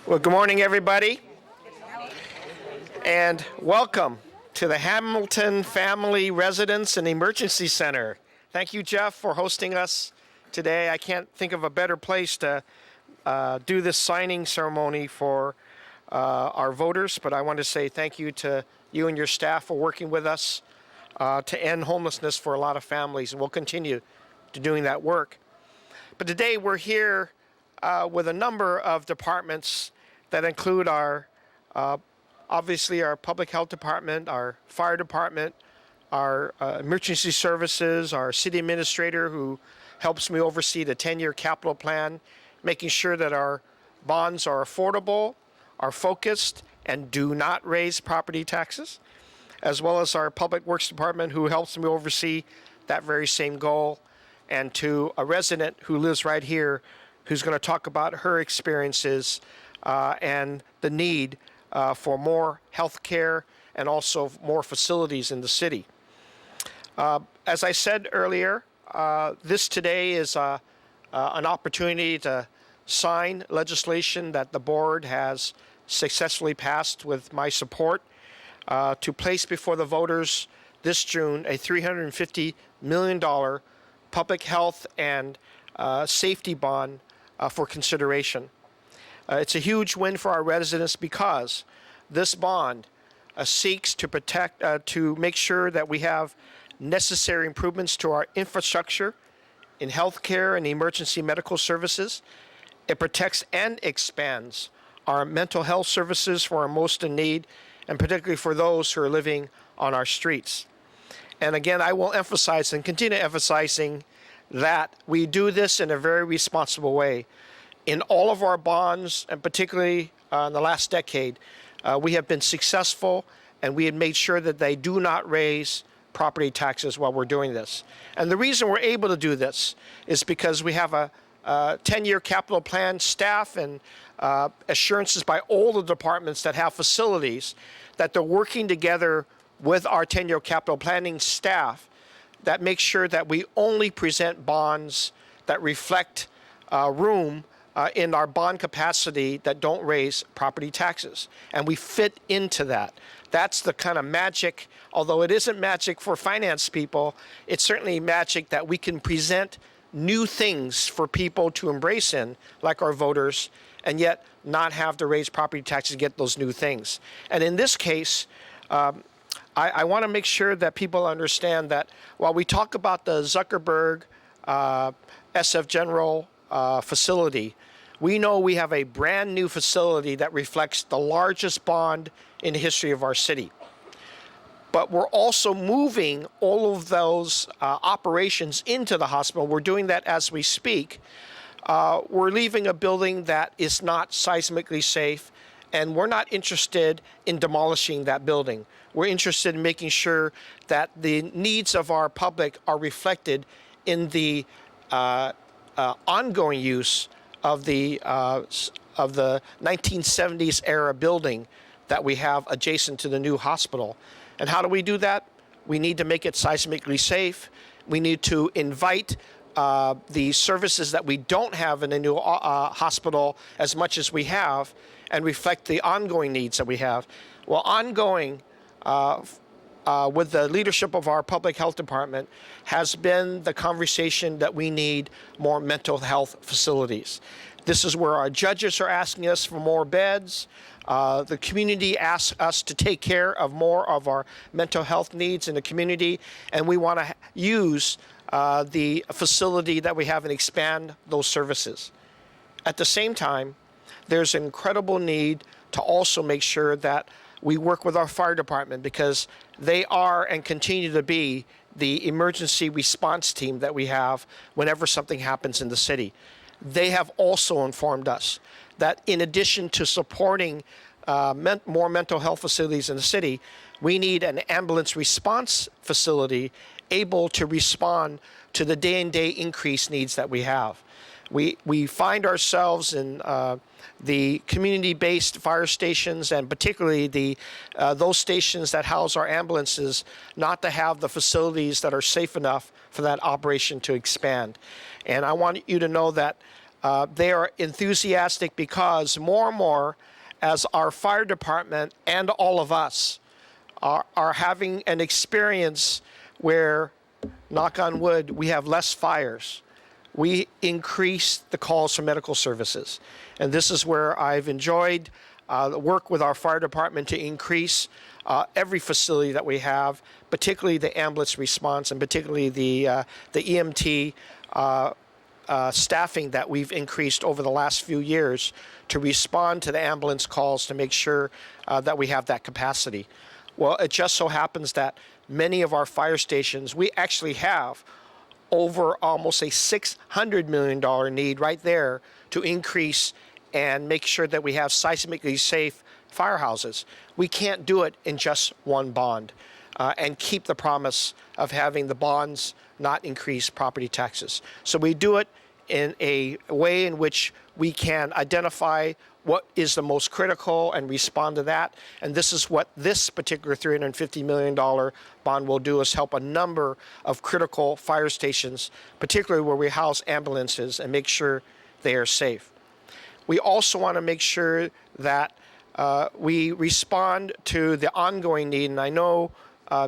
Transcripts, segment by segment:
Well, good morning, everybody, and welcome to the Hamilton Family Residence and Emergency Center. Thank you, Jeff, for hosting us today. I can't think of a better place to do this signing ceremony for our voters, but I want to say thank you to you and your staff for working with us to end homelessness for a lot of families, and we'll continue to doing that work. But today we're here with a number of departments that include our, obviously our public health department, our fire department, our emergency services, our city administrator who helps me oversee the 10-year capital plan, making sure that our bonds are affordable, are focused, and do not raise property taxes, as well as our public works department who helps me oversee that very same goal, and to a resident who lives right here who's going to talk about her experiences and the need for more health care and also more facilities in the city. As I said earlier, this today is an opportunity to sign legislation that the board has successfully passed with my support to place before the voters this June a $350 million public health and safety bond for consideration. It's a huge win for our residents because this bond seeks to protect, to make sure that we have necessary improvements to our infrastructure in healthcare and emergency medical services. It protects and expands our mental health services for our most in need, and particularly for those who are living on our streets. And again, I will emphasize and continue emphasizing that we do this in a very responsible way. In all of our bonds, and particularly in the last decade, we have been successful, and we have made sure that they do not raise property taxes while we're doing this. And the reason we're able to do this is because we have a 10-year capital plan staff and assurances by all the departments that have facilities that they're working together with our 10-year capital planning staff that make sure that we only present bonds that reflect room in our bond capacity that don't raise property taxes. And we fit into that. That's the kind of magic, although it isn't magic for finance people, it's certainly magic that we can present new things for people to embrace in, like our voters, and yet not have to raise property taxes to get those new things. And in this case, I want to make sure that people understand that while we talk about the Zuckerberg SF General facility, we know we have a brand new facility that reflects the largest bond in the history of our city. But we're also moving all of those operations into the hospital. We're doing that as we speak. We're leaving a building that is not seismically safe, and we're not interested in demolishing that building. We're interested in making sure that the needs of our public are reflected in the ongoing use of the 1970s era building that we have adjacent to the new hospital. And how do we do that? We need to make it seismically safe. We need to invite the services that we don't have in the new hospital as much as we have and reflect the ongoing needs that we have. Well, ongoing with the leadership of our public health department has been the conversation that we need more mental health facilities. This is where our judges are asking us for more beds. The community asks us to take care of more of our mental health needs in the community, and we want to use the facility that we have and expand those services. At the same time, there's an incredible need to also make sure that we work with our fire department because they are and continue to be the emergency response team that we have whenever something happens in the city. They have also informed us that in addition to supporting more mental health facilities in the city, we need an ambulance response facility able to respond to the day-and-day increased needs that we have. We find ourselves in the community-based fire stations, and particularly those stations that house our ambulances, not to have the facilities that are safe enough for that operation to expand. And I want you to know that They are enthusiastic because more and more, as our fire department and all of us are having an experience where, knock on wood, we have less fires, we increase the calls for medical services. And this is where I've enjoyed the work with our fire department to increase every facility that we have, particularly the ambulance response and particularly the EMT staffing that we've increased over the last few years to respond to the ambulance calls to make sure that we have that capacity. Well, it just so happens that many of our fire stations, we actually have over almost a $600 million need right there to increase and make sure that we have seismically safe firehouses. We can't do it in just one bond and keep the promise of having the bonds not increase property taxes. So we do it in a way in which we can identify what is the most critical and respond to that. And this is what this particular $350 million bond will do, is help a number of critical fire stations, particularly where we house ambulances, and make sure they are safe. We also want to make sure that we respond to the ongoing need, and I know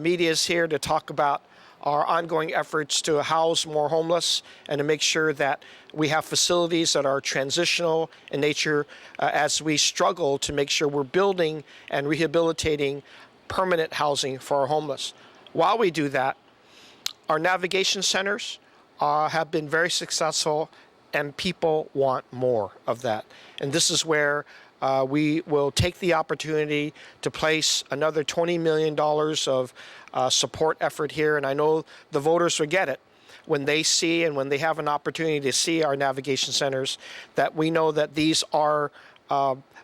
media is here to talk about our ongoing efforts to house more homeless and to make sure that we have facilities that are transitional in nature as we struggle to make sure we're building and rehabilitating permanent housing for our homeless. While we do that, our navigation centers have been very successful, and people want more of that. And this is where we will take the opportunity to place another $20 million of support effort here. And I know the voters will get it when they see and when they have an opportunity to see our navigation centers, that we know that these are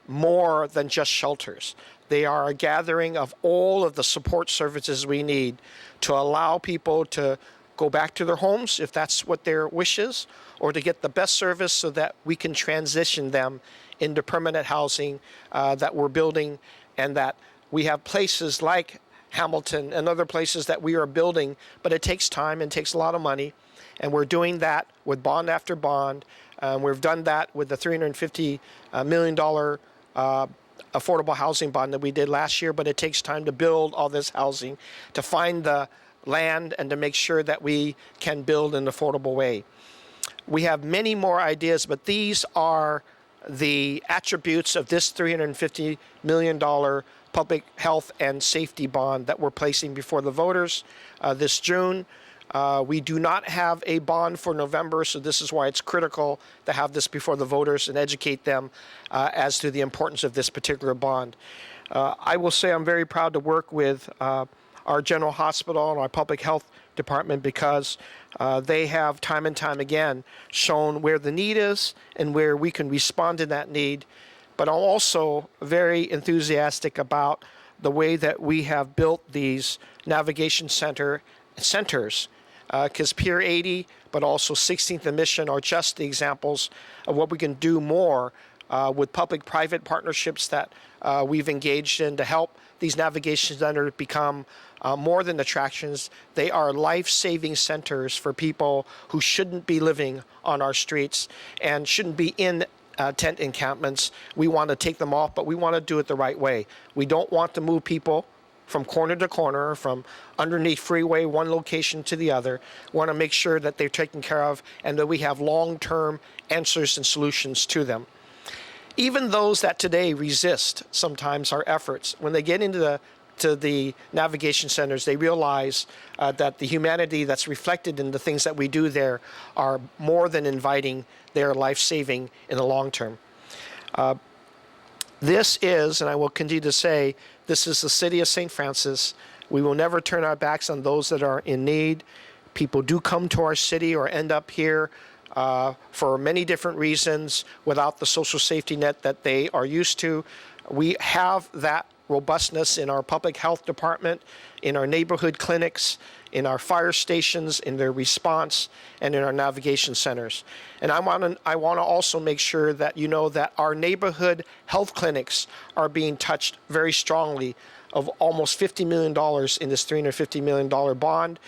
more than just shelters. They are a gathering of all of the support services we need to allow people to go back to their homes if that's what their wish is, or to get the best service so that we can transition them into permanent housing that we're building, and that we have places like Hamilton and other places that we are building, but it takes time and takes a lot of money, and we're doing that with bond after bond. We've done that with the $350 million affordable housing bond that we did last year, but it takes time to build all this housing, to find the land, and to make sure that we can build in an affordable way. We have many more ideas, but these are the attributes of this $350 million public health and safety bond that we're placing before the voters this June. We do not have a bond for November, so this is why it's critical to have this before the voters and educate them as to the importance of this particular bond. I will say I'm very proud to work with our general hospital and our public health department, because they have time and time again shown where the need is and where we can respond to that need. But I'm also very enthusiastic about the way that we have built these navigation centers, because Pier 80, but also 16th and Mission are just the examples of what we can do more with public-private partnerships that we've engaged in to help these navigation centers become more than attractions. They are life-saving centers for people who shouldn't be living on our streets and shouldn't be in tent encampments. We want to take them off, but we want to do it the right way. We don't want to move people from corner to corner, from underneath freeway, one location to the other. We want to make sure that they're taken care of and that we have long-term answers and solutions to them. Even those that today resist sometimes our efforts, when they get into the navigation centers, they realize that the humanity that's reflected in the things that we do there are more than inviting. They're life-saving in the long term. This is, and I will continue to say, this is the city of St. Francis. We will never turn our backs on those that are in need. People do come to our city or end up here for many different reasons without the social safety net that they are used to. We have that robustness in our public health department, in our neighborhood clinics, in our fire stations, in their response, and in our navigation centers. And I want to also make sure that you know that our neighborhood health clinics are being touched very strongly of almost $50 million in this $350 million bond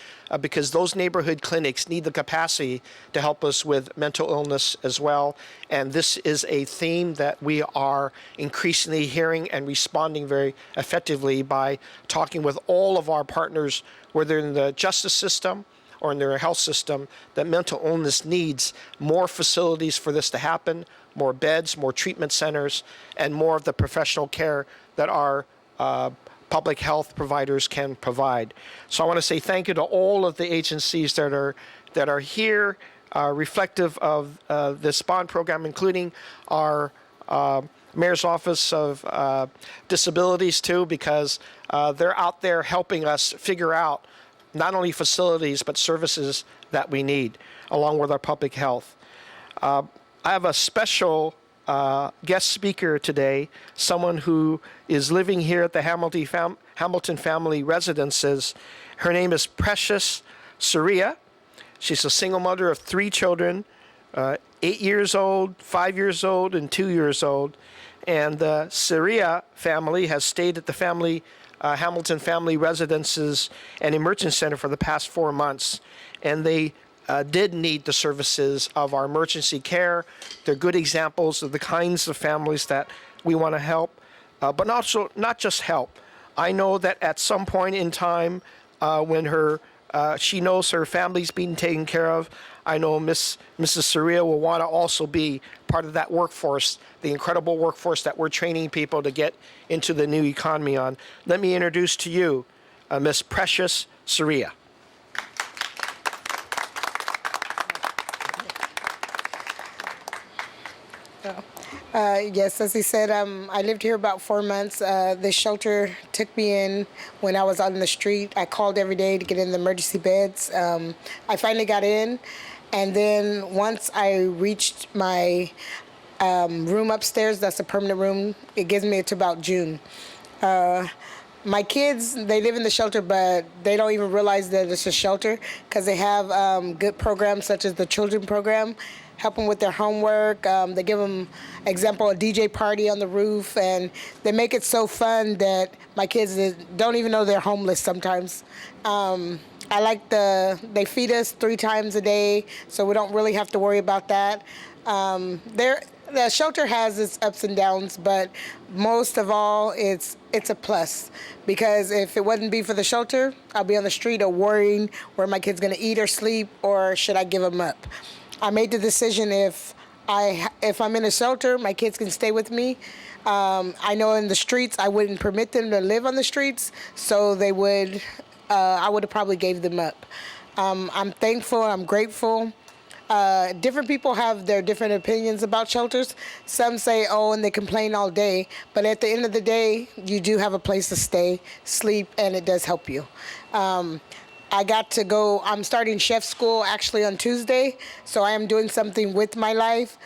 because those neighborhood clinics need the capacity to help us with mental illness as well. And this is a theme that we are increasingly hearing and responding very effectively by talking with all of our partners, whether in the justice system or in their health system, that mental illness needs more facilities for this to happen, more beds, more treatment centers, and more of the professional care that our public health providers can provide. So I want to say thank you to all of the agencies that are here, reflective of this bond program, including our Mayor's Office of Disabilities too, because they're out there helping us figure out not only facilities but services that we need, along with our public health. I have a special guest speaker today, someone who is living here at the Hamilton Family Residences. Her name is Precious Surya. She's a single mother of 3 children, 8 years old, 5 years old, and 2 years old. And the Surya family has stayed at the Hamilton Family Residences and Emergency Center for the past 4 months. And they did need the services of our emergency care. They're good examples of the kinds of families that we want to help, but also not just help. I know that at some point in time when she knows her family's being taken care of, I know Mrs. Surya will want to also be part of that workforce, the incredible workforce that we're training people to get into the new economy on. Let me introduce to you Miss Precious Surya. Yes, as he said, I lived here about 4 months. The shelter took me in when I was out in the street. I called every day to get in the emergency beds. I finally got in, and then once I reached my room upstairs, that's a permanent room, it gives me to about June. My kids, they live in the shelter, but they don't even realize that it's a shelter because they have good programs such as the children program, help them with their homework. They give them, example, a DJ party on the roof, and they make it so fun that my kids don't even know they're homeless sometimes. I like they feed us 3 times a day, so we don't really have to worry about that. The shelter has its ups and downs, but most of all, it's a plus. Because if it wouldn't be for the shelter, I'll be on the street or worrying where my kid's gonna eat or sleep, or should I give them up. I made the decision if I'm in a shelter, my kids can stay with me. I know in the streets, I wouldn't permit them to live on the streets, so I would have probably gave them up. I'm thankful, I'm grateful. Different people have their different opinions about shelters. Some say, oh, and they complain all day. But at the end of the day, you do have a place to stay, sleep, and it does help you. I got to go, I'm starting chef school actually on Tuesday, so I am doing something with my life.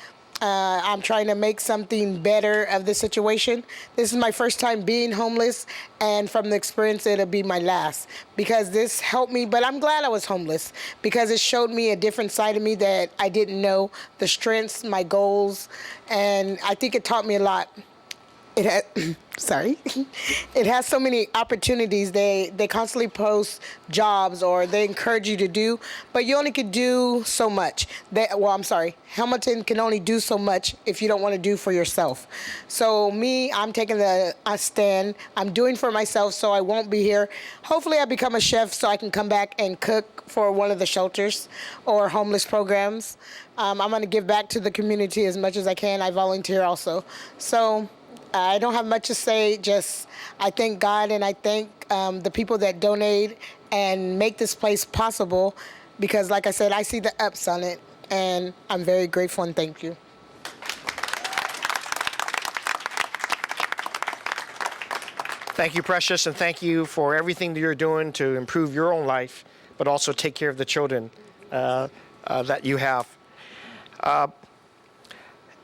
I'm trying to make something better of the situation. This is my first time being homeless, and from the experience, it'll be my last. Because this helped me, but I'm glad I was homeless, because it showed me a different side of me that I didn't know, the strengths, my goals, and I think it taught me a lot. It has so many opportunities. They constantly post jobs, or they encourage you to do, but you only can do so much. Hamilton can only do so much if you don't want to do for yourself. So me, I'm taking a stand. I'm doing for myself, so I won't be here. Hopefully I become a chef so I can come back and cook for one of the shelters or homeless programs. I'm going to give back to the community as much as I can. I volunteer also. So I don't have much to say, just I thank God, and I thank the people that donate and make this place possible, because like I said, I see the ups on it, and I'm very grateful and thank you. Thank you, Precious, and thank you for everything that you're doing to improve your own life, but also take care of the children that you have.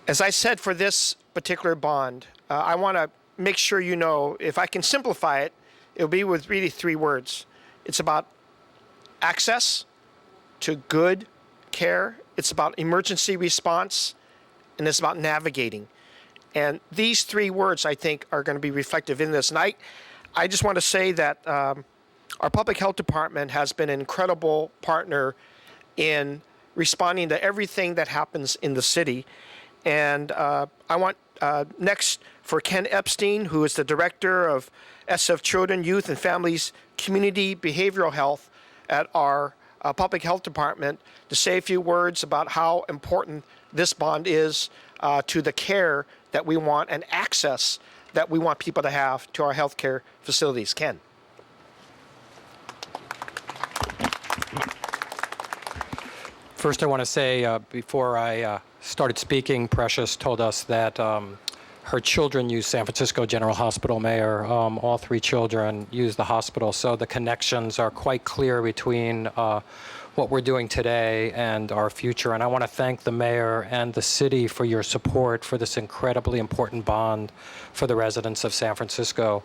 As I said, for this particular bond, I want to make sure you know, if I can simplify it, it'll be with really 3 words. It's about access to good care, it's about emergency response, and it's about navigating. And these 3 words, I think, are going to be reflective in this. And I just want to say that our public health department has been an incredible partner in responding to everything that happens in the city. And I want next for Ken Epstein, who is the director of SF Children, Youth, and Families Community Behavioral Health at our public health department, to say a few words about how important this bond is to the care that we want and access that we want people to have to our healthcare facilities. Ken. First, I want to say, before I started speaking, Precious told us that her children use San Francisco General Hospital, Mayor. All three children use the hospital, so the connections are quite clear between what we're doing today and our future. And I want to thank the mayor and the city for your support for this incredibly important bond for the residents of San Francisco.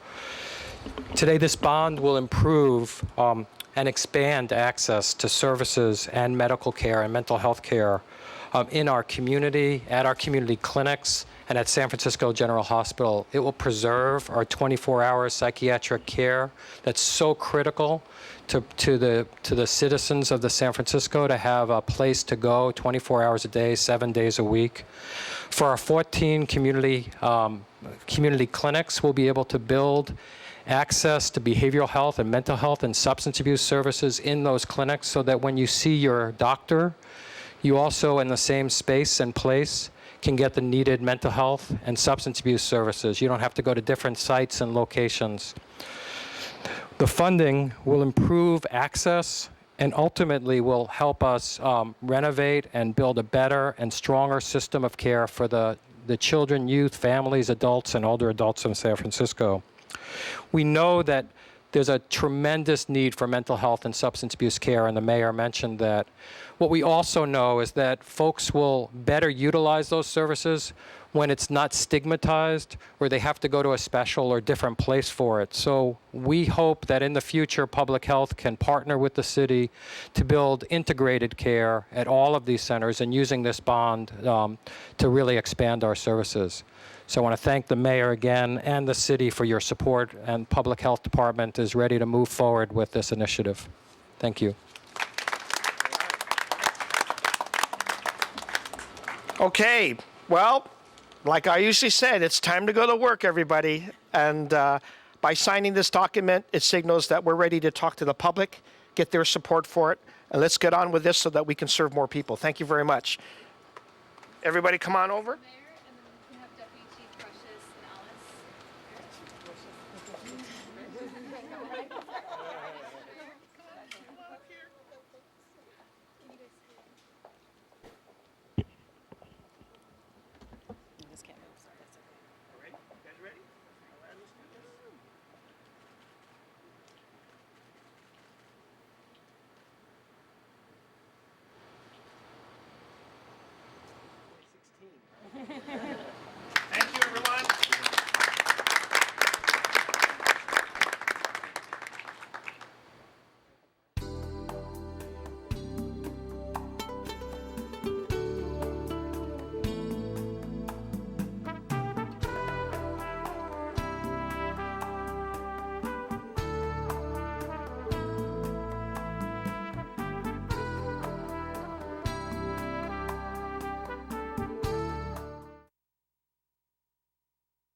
Today, this bond will improve and expand access to services and medical care and mental health care in our community, at our community clinics, and at San Francisco General Hospital. It will preserve our 24-hour psychiatric care that's so critical to the citizens of the San Francisco to have a place to go 24 hours a day, 7 days a week. For our 14 community clinics, we'll be able to build access to behavioral health and mental health and substance abuse services in those clinics, so that when you see your doctor, you also, in the same space and place, can get the needed mental health and substance abuse services. You don't have to go to different sites and locations. The funding will improve access and ultimately will help us renovate and build a better and stronger system of care for the children, youth, families, adults, and older adults in San Francisco. We know that there's a tremendous need for mental health and substance abuse care, and the mayor mentioned that. What we also know is that folks will better utilize those services when it's not stigmatized, or they have to go to a special or different place for it. So we hope that in the future, public health can partner with the city to build integrated care at all of these centers, and using this bond to really expand our services. So I want to thank the mayor again and the city for your support, and Public Health Department is ready to move forward with this initiative. Thank you. Okay, well, like I usually said, it's time to go to work, everybody. And by signing this document, it signals that we're ready to talk to the public, get their support for it, and let's get on with this so that we can serve more people. Thank you very much. Everybody come on over.